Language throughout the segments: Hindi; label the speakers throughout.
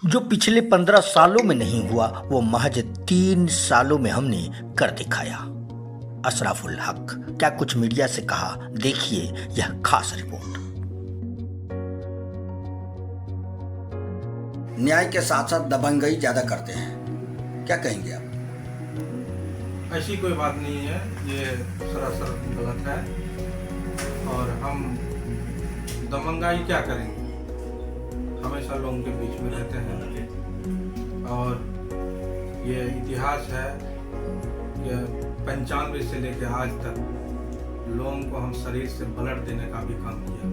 Speaker 1: जो पिछले 15 सालों में नहीं हुआ वो महज 3 सालों में हमने कर दिखाया। अशरफुल हक क्या कुछ मीडिया से कहा, देखिए यह खास रिपोर्ट। न्याय के साथ साथ दबंगई ज्यादा करते हैं, क्या कहेंगे आप?
Speaker 2: ऐसी कोई बात नहीं है, ये सरासर गलत है। और हम दबंगाई क्या करेंगे, हमेशा लोगों के बीच में रहते हैं। और ये इतिहास है कि 95 से लेकर आज तक लोगों को हम शरीर से ब्लड देने का भी काम किया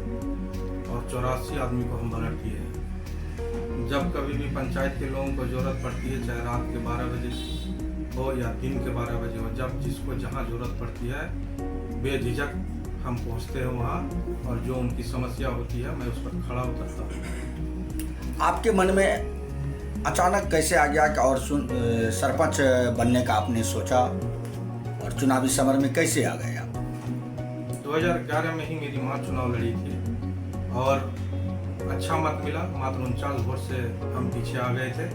Speaker 2: और 84 आदमी को हम ब्लड दिए हैं। जब कभी भी पंचायत के लोगों को ज़रूरत पड़ती है, चाहे रात के 12 बजे हो या दिन के 12 बजे हो, जब जिसको जहाँ ज़रूरत पड़ती है बेझिझक हम पहुँचते हैं वहाँ, और जो उनकी समस्या होती है मैं उस पर खड़ा उतरता हूँ।
Speaker 1: आपके मन में अचानक कैसे आ गया कि और सरपंच बनने का आपने सोचा और चुनावी समर में कैसे आ गए आप?
Speaker 2: 2011 में ही मेरी माँ चुनाव लड़ी थी और अच्छा मत मिला, मात्र 49 वोट से हम पीछे आ गए थे।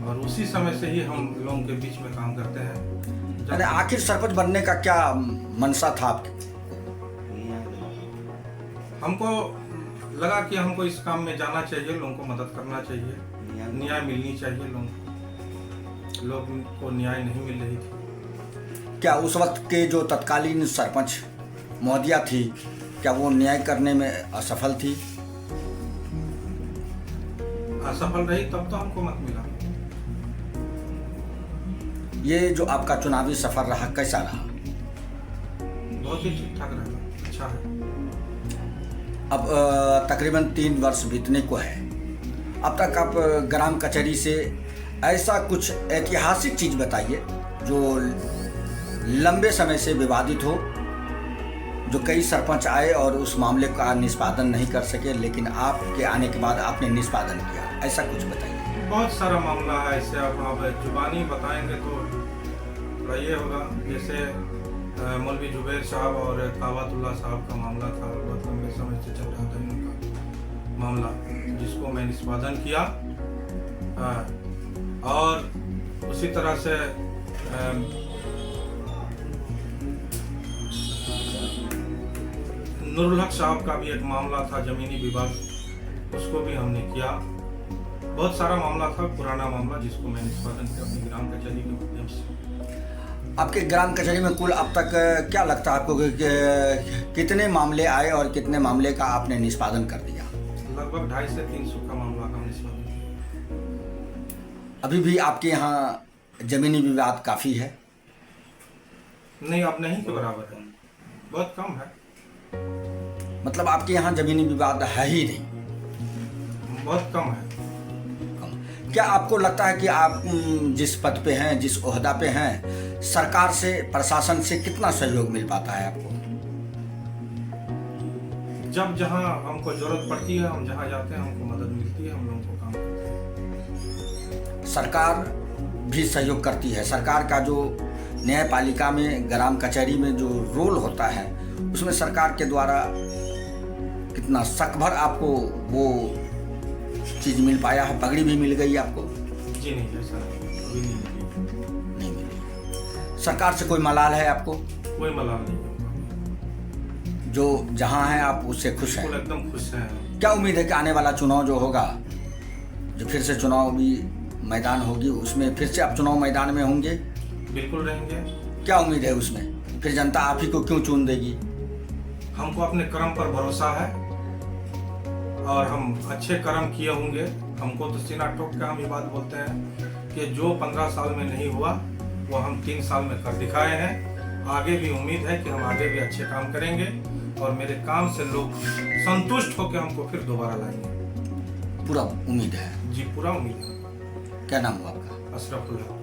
Speaker 2: और उसी समय से ही हम लोगों के बीच में काम करते हैं।
Speaker 1: अरे आखिर सरपंच बनने का क्या मनसा था आपके?
Speaker 2: हमको लगा कि हमको इस काम में जाना चाहिए, लोगों को मदद करना चाहिए, न्याय मिलनी चाहिए। लोगों को न्याय नहीं मिल रही थी।
Speaker 1: क्या उस वक्त के जो तत्कालीन सरपंच महोदया थी, क्या वो न्याय करने में असफल थी?
Speaker 2: असफल रही तब तो हमको मत मिला।
Speaker 1: ये जो आपका चुनावी सफर रहा कैसा रहा?
Speaker 2: बहुत ही ठीक ठाक रहा, अच्छा है।
Speaker 1: अब तकरीबन 3 वर्ष बीतने को है। अब तक आप ग्राम कचहरी से ऐसा कुछ ऐतिहासिक चीज बताइए जो लंबे समय से विवादित हो, जो कई सरपंच आए और उस मामले का निष्पादन नहीं कर सके, लेकिन आपके आने के बाद आपने निष्पादन किया, ऐसा कुछ बताइए।
Speaker 2: बहुत सारा मामला है ऐसे, आप जुबानी बताएंगे तो थोड़ा ये होगा। जैसे मौलवी जुबैर साहब और कावतुल्ला साहब का मामला था, बहुत लंबे समय से चल रहा था इनका मामला, जिसको मैं निष्पादन किया। और उसी तरह से नूरुल हक साहब का भी एक मामला था, जमीनी विवाद, उसको भी हमने किया। बहुत सारा मामला था, पुराना मामला, जिसको मैं निष्पादन किया अपनी ग्राम कचहरी के माध्यम से।
Speaker 1: आपके ग्राम कचहरी में कुल अब तक क्या लगता है आपको कि कितने मामले आए और कितने मामले का आपने निष्पादन कर दिया?
Speaker 2: लगभग 250 से 300 का मामला का निष्पादन।
Speaker 1: अभी भी आपके यहाँ जमीनी विवाद काफी है?
Speaker 2: नहीं, अब नहीं के बराबर है, बहुत कम है।
Speaker 1: मतलब आपके यहाँ जमीनी विवाद है ही नहीं?
Speaker 2: बहुत कम है।
Speaker 1: क्या आपको लगता है कि आप जिस पद पे हैं, जिस ओहदा पे हैं, सरकार से, प्रशासन से कितना सहयोग मिल पाता है आपको?
Speaker 2: जब जहाँ हमको जरूरत पड़ती है, हम जहाँ जाते हैं हमको मदद मिलती है, हम लोगों को काम करते हैं।
Speaker 1: सरकार भी सहयोग करती है। सरकार का जो न्यायपालिका में, ग्राम कचहरी में जो रोल होता है, उसमें सरकार के द्वारा कितना सकभर आपको वो चीज मिल पाया है? पगड़ी भी मिल गई आपको?
Speaker 2: जी नहीं, ऐसा कभी
Speaker 1: नहीं मिली। सरकार से कोई मलाल है आपको?
Speaker 2: कोई मलाल नहीं है।
Speaker 1: जो जहाँ है आप उससे खुश हैं?
Speaker 2: एकदम खुश हैं।
Speaker 1: क्या उम्मीद है कि आने वाला चुनाव जो होगा, जो फिर से चुनावी मैदान होगी, उसमें फिर से आप चुनाव मैदान में होंगे?
Speaker 2: बिल्कुल रहेंगे।
Speaker 1: क्या उम्मीद है उसमें? फिर जनता आप ही को क्यों चुन देगी?
Speaker 2: हमको अपने कर्म पर भरोसा है और हम अच्छे कर्म किए होंगे। हमको तो सीना ठोक के हम ये बात बोलते हैं कि जो 15 साल में नहीं हुआ वो हम 3 साल में कर दिखाए हैं। आगे भी उम्मीद है कि हम आगे भी अच्छे काम करेंगे और मेरे काम से लोग संतुष्ट होकर हमको फिर दोबारा लाएंगे।
Speaker 1: पूरा उम्मीद है?
Speaker 2: जी, पूरा उम्मीद है।
Speaker 1: क्या नाम हुआ आपका?
Speaker 2: अशरफुल हक।